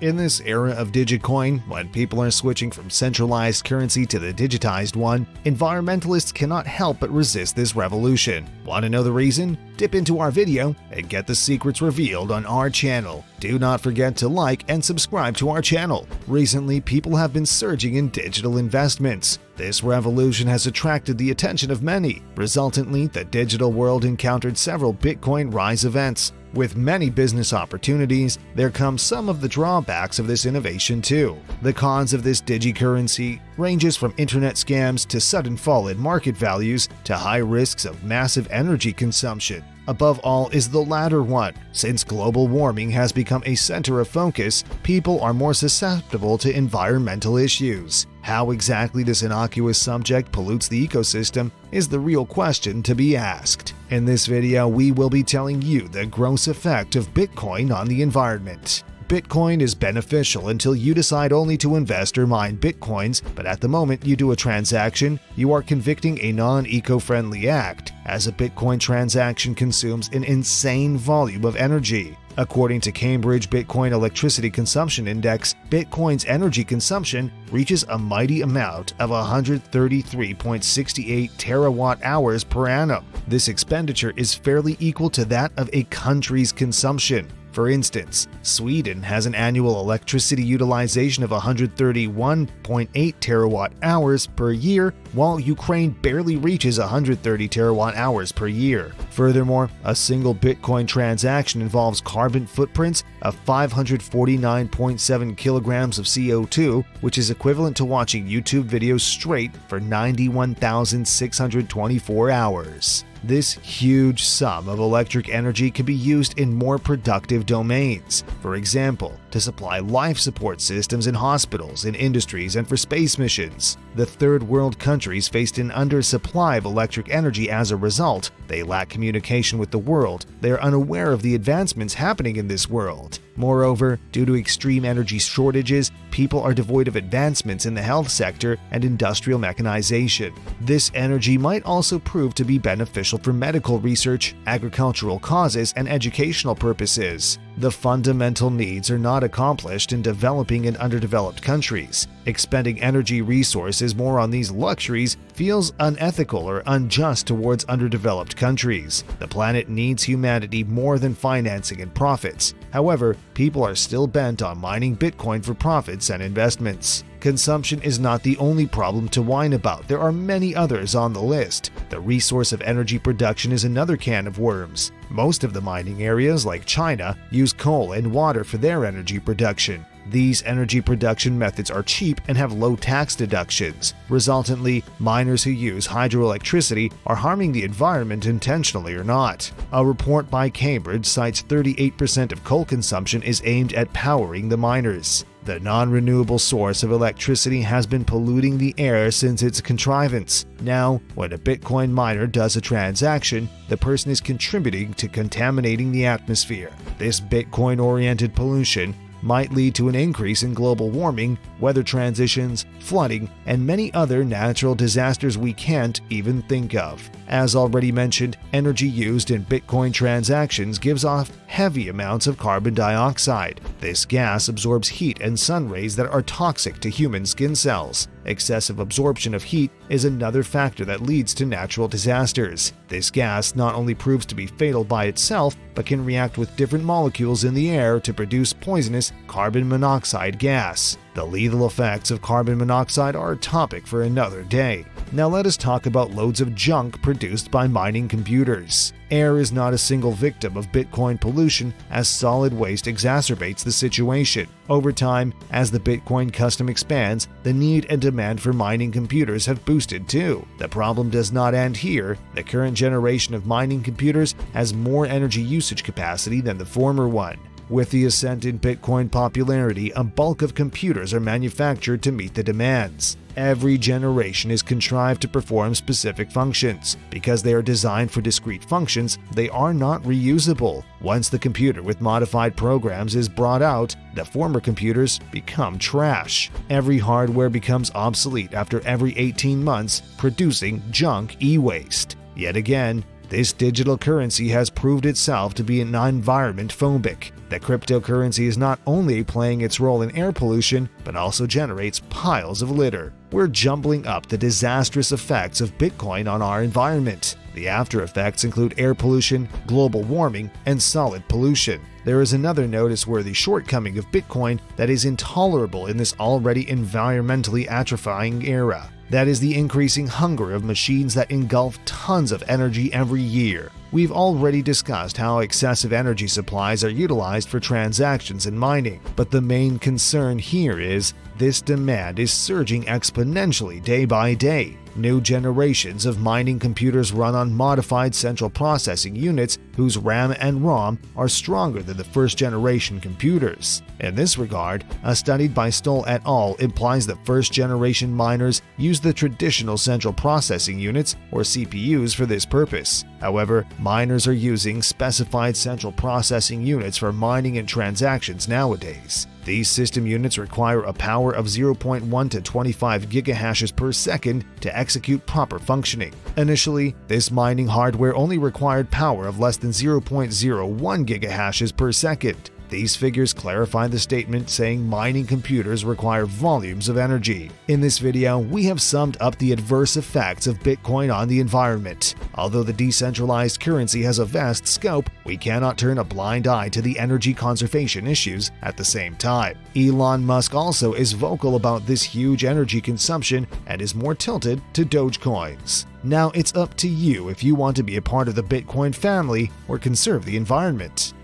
In this era of Digitcoin, when people are switching from centralized currency to the digitized one, environmentalists cannot help but resist this revolution. Want to know the reason? Dip into our video and get the secrets revealed on our channel. Do not forget to like and subscribe to our channel. Recently, people have been surging in digital investments. This revolution has attracted the attention of many. Resultantly, the digital world encountered several Bitcoin rise events. With many business opportunities, there come some of the drawbacks of this innovation too. The cons of this digicurrency ranges from internet scams to sudden fall in market values to high risks of massive energy consumption. Above all is the latter one. Since global warming has become a center of focus, people are more susceptible to environmental issues. How exactly this innocuous subject pollutes the ecosystem is the real question to be asked. In this video, we will be telling you the gross effect of Bitcoin on the environment. Bitcoin is beneficial until you decide only to invest or mine Bitcoins, but at the moment you do a transaction, you are convicting a non-eco-friendly act, as a Bitcoin transaction consumes an insane volume of energy. According to Cambridge Bitcoin Electricity Consumption Index, Bitcoin's energy consumption reaches a mighty amount of 133.68 terawatt-hours per annum. This expenditure is fairly equal to that of a country's consumption. For instance, Sweden has an annual electricity utilization of 131.8 terawatt-hours per year, while Ukraine barely reaches 130 terawatt-hours per year. Furthermore, a single Bitcoin transaction involves carbon footprints of 549.7 kilograms of CO2, which is equivalent to watching YouTube videos straight for 91,624 hours. This huge sum of electric energy can be used in more productive domains. For example, to supply life support systems in hospitals, in industries, and for space missions. The third world countries faced an undersupply of electric energy as a result. They lack communication with the world. They are unaware of the advancements happening in this world. Moreover, due to extreme energy shortages, people are devoid of advancements in the health sector and industrial mechanization. This energy might also prove to be beneficial for medical research, agricultural causes, and educational purposes. The fundamental needs are not accomplished in developing and underdeveloped countries. Expending energy resources more on these luxuries feels unethical or unjust towards underdeveloped countries. The planet needs humanity more than financing and profits. However, people are still bent on mining Bitcoin for profits and investments. Consumption is not the only problem to whine about. There are many others on the list. The resource of energy production is another can of worms. Most of the mining areas, like China, use coal and water for their energy production. These energy production methods are cheap and have low tax deductions. Resultantly, miners who use hydroelectricity are harming the environment intentionally or not. A report by Cambridge cites 38% of coal consumption is aimed at powering the miners. The non-renewable source of electricity has been polluting the air since its contrivance. Now, when a Bitcoin miner does a transaction, the person is contributing to contaminating the atmosphere. This Bitcoin-oriented pollution might lead to an increase in global warming, weather transitions, flooding, and many other natural disasters we can't even think of. As already mentioned, energy used in Bitcoin transactions gives off heavy amounts of carbon dioxide. This gas absorbs heat and sun rays that are toxic to human skin cells. Excessive absorption of heat is another factor that leads to natural disasters. This gas not only proves to be fatal by itself, but can react with different molecules in the air to produce poisonous carbon monoxide gas. The lethal effects of carbon monoxide are a topic for another day. Now let us talk about loads of junk produced by mining computers. Air is not a single victim of Bitcoin pollution, as solid waste exacerbates the situation. Over time, as the Bitcoin custom expands, the need and demand for mining computers have boosted too. The problem does not end here. The current generation of mining computers has more energy usage capacity than the former one. With the ascent in Bitcoin popularity, a bulk of computers are manufactured to meet the demands. Every generation is contrived to perform specific functions. Because they are designed for discrete functions, they are not reusable. Once the computer with modified programs is brought out, the former computers become trash. Every hardware becomes obsolete after every 18 months, producing junk e-waste. Yet again, This digital currency has proved itself to be an environment phobic. That cryptocurrency is not only playing its role in air pollution, but also generates piles of litter. We're jumbling up the disastrous effects of Bitcoin on our environment. The after effects include air pollution, global warming, and solid pollution. There is another noticeworthy shortcoming of Bitcoin that is intolerable in this already environmentally atrophying era. That is the increasing hunger of machines that engulf tons of energy every year. We've already discussed how excessive energy supplies are utilized for transactions and mining, but the main concern here is this demand is surging exponentially day by day. New generations of mining computers run on modified central processing units whose RAM and ROM are stronger than the first-generation computers. In this regard, a study by Stoll et al. Implies that first-generation miners use the traditional central processing units, or CPUs, for this purpose. However, miners are using specified central processing units for mining and transactions nowadays. These system units require a power of 0.1 to 25 gigahashes per second to execute proper functioning. Initially, this mining hardware only required power of less than 0.01 gigahashes per second. These figures clarify the statement saying mining computers require volumes of energy. In this video, we have summed up the adverse effects of Bitcoin on the environment. Although the decentralized currency has a vast scope, we cannot turn a blind eye to the energy conservation issues at the same time. Elon Musk also is vocal about this huge energy consumption and is more tilted to Dogecoins. Now it's up to you if you want to be a part of the Bitcoin family or conserve the environment.